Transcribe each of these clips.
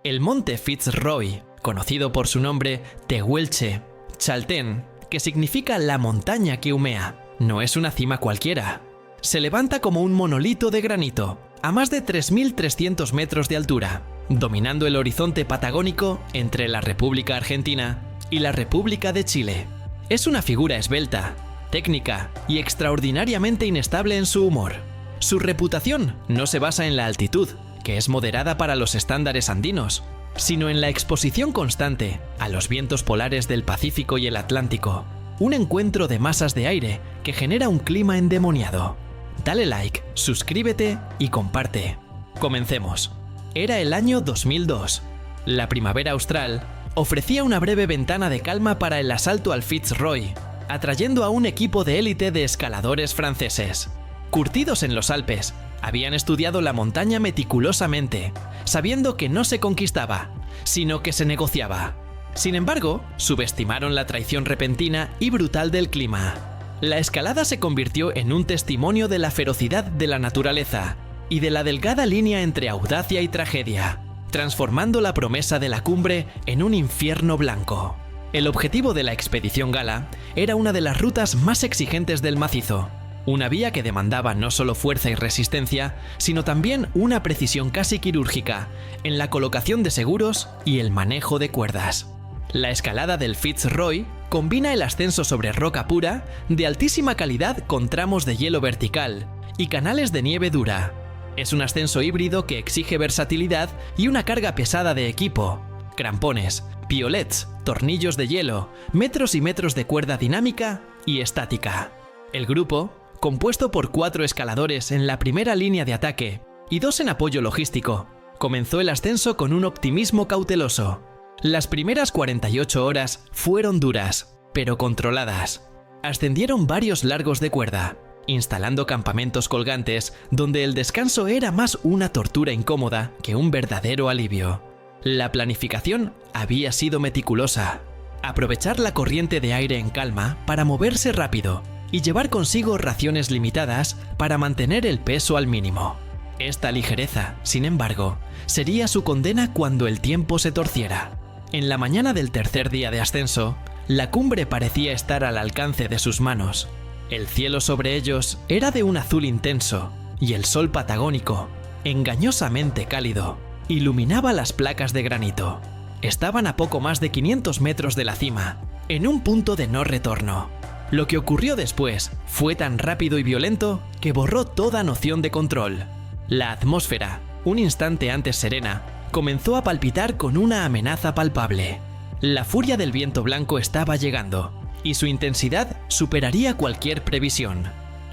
El monte Fitzroy, conocido por su nombre Tehuelche Chaltén, que significa la montaña que humea, no es una cima cualquiera. Se levanta como un monolito de granito, a más de 3.300 metros de altura, dominando el horizonte patagónico entre la República Argentina y la República de Chile. Es una figura esbelta, técnica y extraordinariamente inestable en su humor. Su reputación no se basa en la altitud, que es moderada para los estándares andinos, sino en la exposición constante a los vientos polares del Pacífico y el Atlántico, un encuentro de masas de aire que genera un clima endemoniado. Dale like, suscríbete y comparte. Comencemos. Era el año 2002. La primavera austral ofrecía una breve ventana de calma para el asalto al Fitzroy, atrayendo a un equipo de élite de escaladores franceses. Curtidos en los Alpes, habían estudiado la montaña meticulosamente, sabiendo que no se conquistaba, sino que se negociaba. Sin embargo, subestimaron la traición repentina y brutal del clima. La escalada se convirtió en un testimonio de la ferocidad de la naturaleza y de la delgada línea entre audacia y tragedia, transformando la promesa de la cumbre en un infierno blanco. El objetivo de la expedición gala era una de las rutas más exigentes del macizo, una vía que demandaba no solo fuerza y resistencia, sino también una precisión casi quirúrgica en la colocación de seguros y el manejo de cuerdas. La escalada del Fitzroy combina el ascenso sobre roca pura de altísima calidad con tramos de hielo vertical y canales de nieve dura. Es un ascenso híbrido que exige versatilidad y una carga pesada de equipo, crampones, piolets, tornillos de hielo, metros y metros de cuerda dinámica y estática. El grupo, compuesto por 4 escaladores en la primera línea de ataque y 2 en apoyo logístico, comenzó el ascenso con un optimismo cauteloso. Las primeras 48 horas fueron duras, pero controladas. Ascendieron varios largos de cuerda, instalando campamentos colgantes donde el descanso era más una tortura incómoda que un verdadero alivio. La planificación había sido meticulosa. Aprovechar la corriente de aire en calma para moverse rápido y llevar consigo raciones limitadas para mantener el peso al mínimo. Esta ligereza, sin embargo, sería su condena cuando el tiempo se torciera. En la mañana del tercer día de ascenso, la cumbre parecía estar al alcance de sus manos. El cielo sobre ellos era de un azul intenso y el sol patagónico, engañosamente cálido, iluminaba las placas de granito. Estaban a poco más de 500 metros de la cima, en un punto de no retorno. Lo que ocurrió después fue tan rápido y violento que borró toda noción de control. La atmósfera, un instante antes serena, comenzó a palpitar con una amenaza palpable. La furia del viento blanco estaba llegando, y su intensidad superaría cualquier previsión.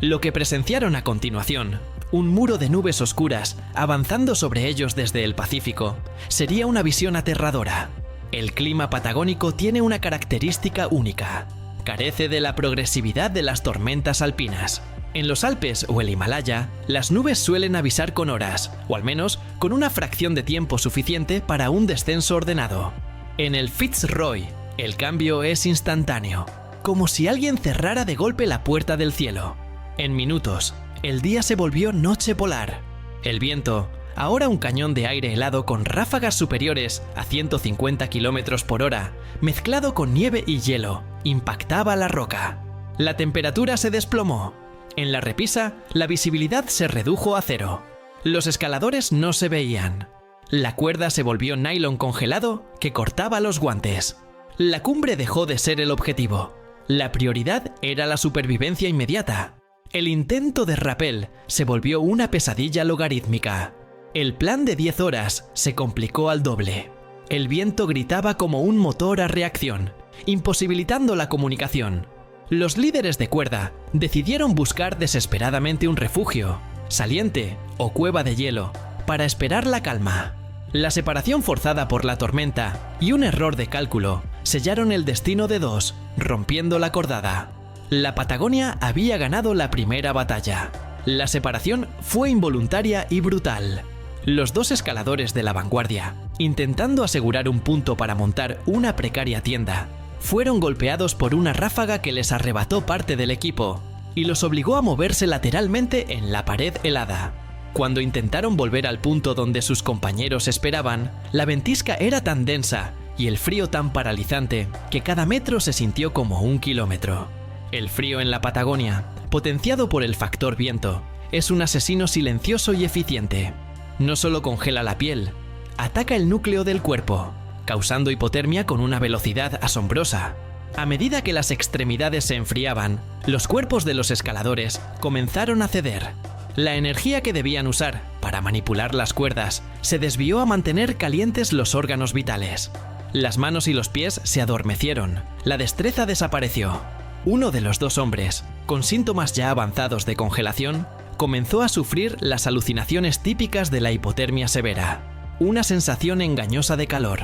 Lo que presenciaron a continuación, un muro de nubes oscuras avanzando sobre ellos desde el Pacífico, sería una visión aterradora. El clima patagónico tiene una característica única. Carece de la progresividad de las tormentas alpinas. En los Alpes o el Himalaya, las nubes suelen avisar con horas, o al menos con una fracción de tiempo suficiente para un descenso ordenado. En el Fitzroy, el cambio es instantáneo, como si alguien cerrara de golpe la puerta del cielo. En minutos, el día se volvió noche polar. El viento, ahora un cañón de aire helado con ráfagas superiores a 150 km por hora, mezclado con nieve y hielo, impactaba la roca. La temperatura se desplomó. En la repisa, la visibilidad se redujo a cero. Los escaladores no se veían. La cuerda se volvió nylon congelado que cortaba los guantes. La cumbre dejó de ser el objetivo. La prioridad era la supervivencia inmediata. El intento de rappel se volvió una pesadilla logarítmica. El plan de 10 horas se complicó al doble. El viento gritaba como un motor a reacción, imposibilitando la comunicación. Los líderes de cuerda decidieron buscar desesperadamente un refugio, saliente o cueva de hielo, para esperar la calma. La separación forzada por la tormenta y un error de cálculo sellaron el destino de 2, rompiendo la cordada. La Patagonia había ganado la primera batalla. La separación fue involuntaria y brutal. Los 2 escaladores de la vanguardia, intentando asegurar un punto para montar una precaria tienda, fueron golpeados por una ráfaga que les arrebató parte del equipo y los obligó a moverse lateralmente en la pared helada. Cuando intentaron volver al punto donde sus compañeros esperaban, la ventisca era tan densa y el frío tan paralizante que cada metro se sintió como 1 kilómetro. El frío en la Patagonia, potenciado por el factor viento, es un asesino silencioso y eficiente. No solo congela la piel, ataca el núcleo del cuerpo, causando hipotermia con una velocidad asombrosa. A medida que las extremidades se enfriaban, los cuerpos de los escaladores comenzaron a ceder. La energía que debían usar para manipular las cuerdas se desvió a mantener calientes los órganos vitales. Las manos y los pies se adormecieron, la destreza desapareció. Uno de los dos hombres, con síntomas ya avanzados de congelación, comenzó a sufrir las alucinaciones típicas de la hipotermia severa, una sensación engañosa de calor.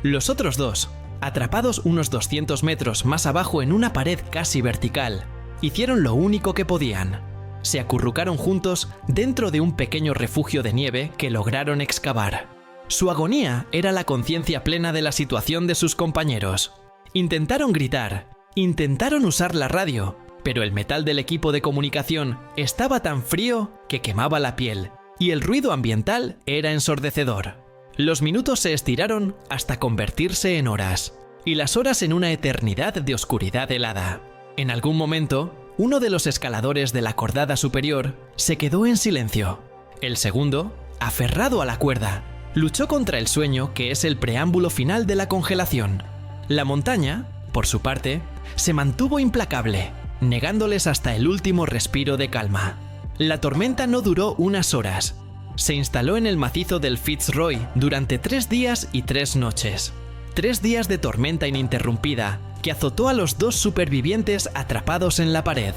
Los otros dos, atrapados unos 200 metros más abajo en una pared casi vertical, hicieron lo único que podían. Se acurrucaron juntos dentro de un pequeño refugio de nieve que lograron excavar. Su agonía era la conciencia plena de la situación de sus compañeros. Intentaron gritar, intentaron usar la radio, pero el metal del equipo de comunicación estaba tan frío que quemaba la piel, y el ruido ambiental era ensordecedor. Los minutos se estiraron hasta convertirse en horas, y las horas en una eternidad de oscuridad helada. En algún momento, uno de los escaladores de la cordada superior se quedó en silencio. El segundo, aferrado a la cuerda, luchó contra el sueño que es el preámbulo final de la congelación. La montaña, por su parte, se mantuvo implacable, negándoles hasta el último respiro de calma. La tormenta no duró unas horas. Se instaló en el macizo del Fitzroy durante 3 días y 3 noches. 3 días de tormenta ininterrumpida que azotó a los dos supervivientes atrapados en la pared.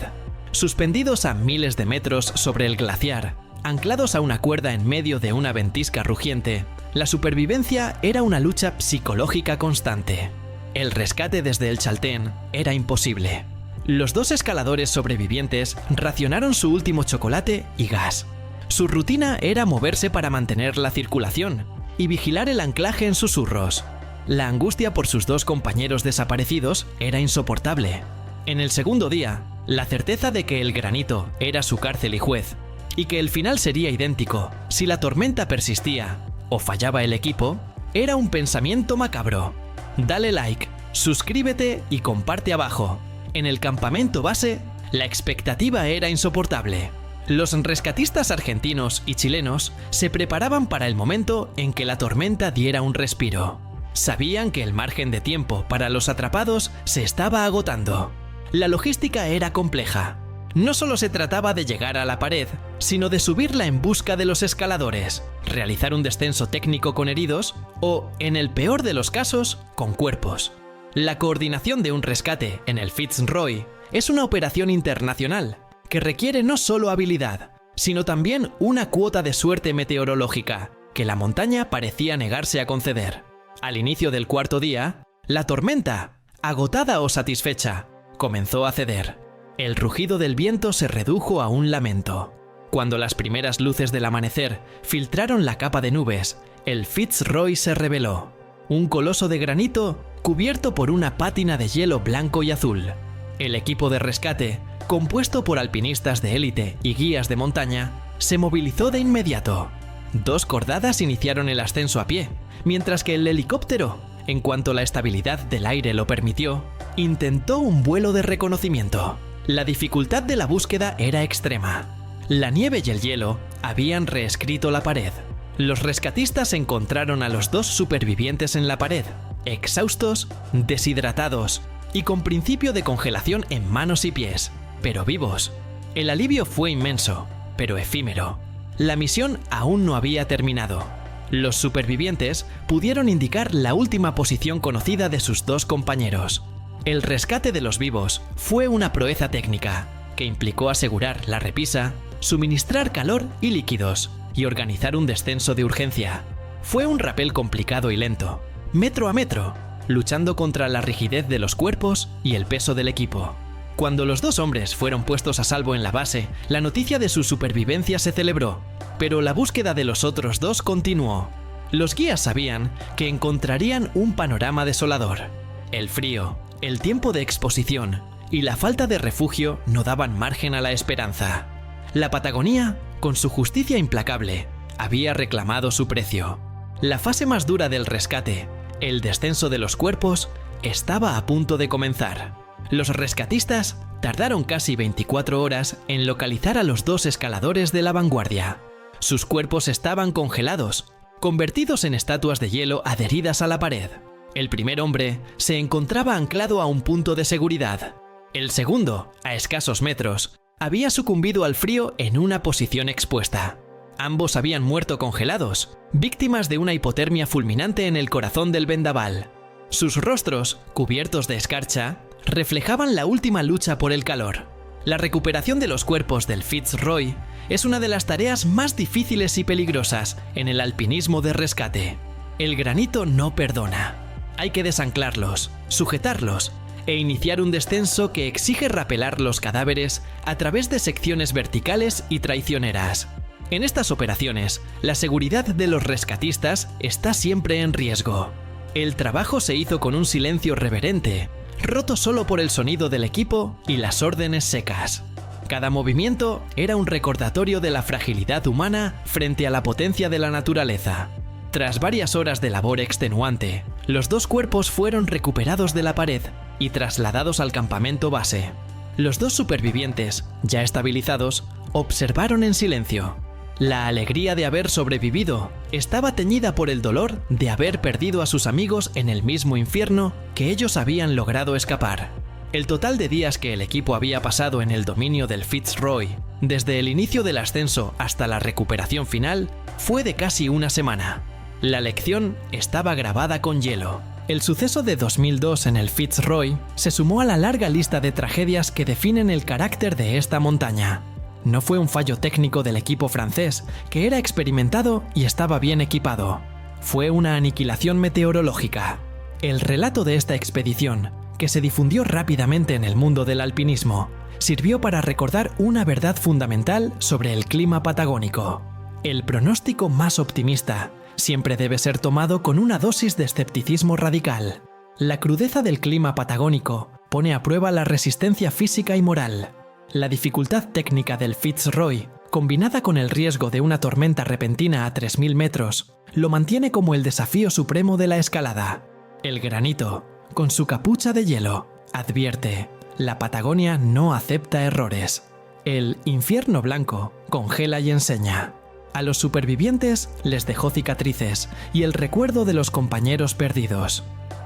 Suspendidos a miles de metros sobre el glaciar, anclados a una cuerda en medio de una ventisca rugiente, la supervivencia era una lucha psicológica constante. El rescate desde el Chaltén era imposible. Los dos escaladores sobrevivientes racionaron su último chocolate y gas. Su rutina era moverse para mantener la circulación y vigilar el anclaje en susurros. La angustia por sus dos compañeros desaparecidos era insoportable. En el segundo día, la certeza de que el granito era su cárcel y juez, y que el final sería idéntico si la tormenta persistía o fallaba el equipo, era un pensamiento macabro. Dale like, suscríbete y comparte abajo. En el campamento base, la expectativa era insoportable. Los rescatistas argentinos y chilenos se preparaban para el momento en que la tormenta diera un respiro. Sabían que el margen de tiempo para los atrapados se estaba agotando. La logística era compleja. No solo se trataba de llegar a la pared, sino de subirla en busca de los escaladores, realizar un descenso técnico con heridos o, en el peor de los casos, con cuerpos. La coordinación de un rescate en el Fitzroy es una operación internacional que requiere no solo habilidad, sino también una cuota de suerte meteorológica que la montaña parecía negarse a conceder. Al inicio del cuarto día, la tormenta, agotada o satisfecha, comenzó a ceder. El rugido del viento se redujo a un lamento. Cuando las primeras luces del amanecer filtraron la capa de nubes, el Fitzroy se reveló. Un coloso de granito cubierto por una pátina de hielo blanco y azul. El equipo de rescate, compuesto por alpinistas de élite y guías de montaña, se movilizó de inmediato. 2 cordadas iniciaron el ascenso a pie, mientras que el helicóptero, en cuanto la estabilidad del aire lo permitió, intentó un vuelo de reconocimiento. La dificultad de la búsqueda era extrema. La nieve y el hielo habían reescrito la pared. Los rescatistas encontraron a los 2 supervivientes en la pared, exhaustos, deshidratados y con principio de congelación en manos y pies, pero vivos. El alivio fue inmenso, pero efímero. La misión aún no había terminado. Los supervivientes pudieron indicar la última posición conocida de sus 2 compañeros. El rescate de los vivos fue una proeza técnica, que implicó asegurar la repisa, suministrar calor y líquidos, y organizar un descenso de urgencia. Fue un rapel complicado y lento, metro a metro, luchando contra la rigidez de los cuerpos y el peso del equipo. Cuando los 2 hombres fueron puestos a salvo en la base, la noticia de su supervivencia se celebró, pero la búsqueda de los otros 2 continuó. Los guías sabían que encontrarían un panorama desolador. El frío, el tiempo de exposición y la falta de refugio no daban margen a la esperanza. La Patagonía con su justicia implacable, había reclamado su precio. La fase más dura del rescate, el descenso de los cuerpos, estaba a punto de comenzar. Los rescatistas tardaron casi 24 horas en localizar a los 2 escaladores de la vanguardia. Sus cuerpos estaban congelados, convertidos en estatuas de hielo adheridas a la pared. El primer hombre se encontraba anclado a un punto de seguridad. El segundo, a escasos metros, había sucumbido al frío en una posición expuesta. Ambos habían muerto congelados, víctimas de una hipotermia fulminante en el corazón del vendaval. Sus rostros, cubiertos de escarcha, reflejaban la última lucha por el calor. La recuperación de los cuerpos del Fitzroy es una de las tareas más difíciles y peligrosas en el alpinismo de rescate. El granito no perdona. Hay que desanclarlos, sujetarlos e iniciar un descenso que exige rapelar los cadáveres a través de secciones verticales y traicioneras. En estas operaciones, la seguridad de los rescatistas está siempre en riesgo. El trabajo se hizo con un silencio reverente, roto solo por el sonido del equipo y las órdenes secas. Cada movimiento era un recordatorio de la fragilidad humana frente a la potencia de la naturaleza. Tras varias horas de labor extenuante, los 2 cuerpos fueron recuperados de la pared y trasladados al campamento base. Los 2 supervivientes, ya estabilizados, observaron en silencio. La alegría de haber sobrevivido estaba teñida por el dolor de haber perdido a sus amigos en el mismo infierno que ellos habían logrado escapar. El total de días que el equipo había pasado en el dominio del Fitzroy, desde el inicio del ascenso hasta la recuperación final, fue de casi una semana. La lección estaba grabada con hielo. El suceso de 2002 en el Fitzroy se sumó a la larga lista de tragedias que definen el carácter de esta montaña. No fue un fallo técnico del equipo francés, que era experimentado y estaba bien equipado. Fue una aniquilación meteorológica. El relato de esta expedición, que se difundió rápidamente en el mundo del alpinismo, sirvió para recordar una verdad fundamental sobre el clima patagónico. El pronóstico más optimista siempre debe ser tomado con una dosis de escepticismo radical. La crudeza del clima patagónico pone a prueba la resistencia física y moral. La dificultad técnica del Fitzroy, combinada con el riesgo de una tormenta repentina a 3000 metros, lo mantiene como el desafío supremo de la escalada. El granito, con su capucha de hielo, advierte: la Patagonia no acepta errores. El infierno blanco congela y enseña. A los supervivientes les dejó cicatrices y el recuerdo de los compañeros perdidos.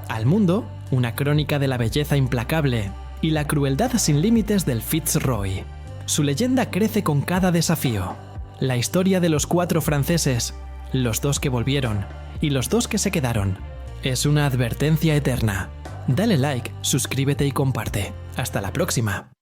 Al mundo, una crónica de la belleza implacable y la crueldad sin límites del Fitzroy. Su leyenda crece con cada desafío. La historia de los 4 franceses, los 2 que volvieron y los 2 que se quedaron, es una advertencia eterna. Dale like, suscríbete y comparte. Hasta la próxima.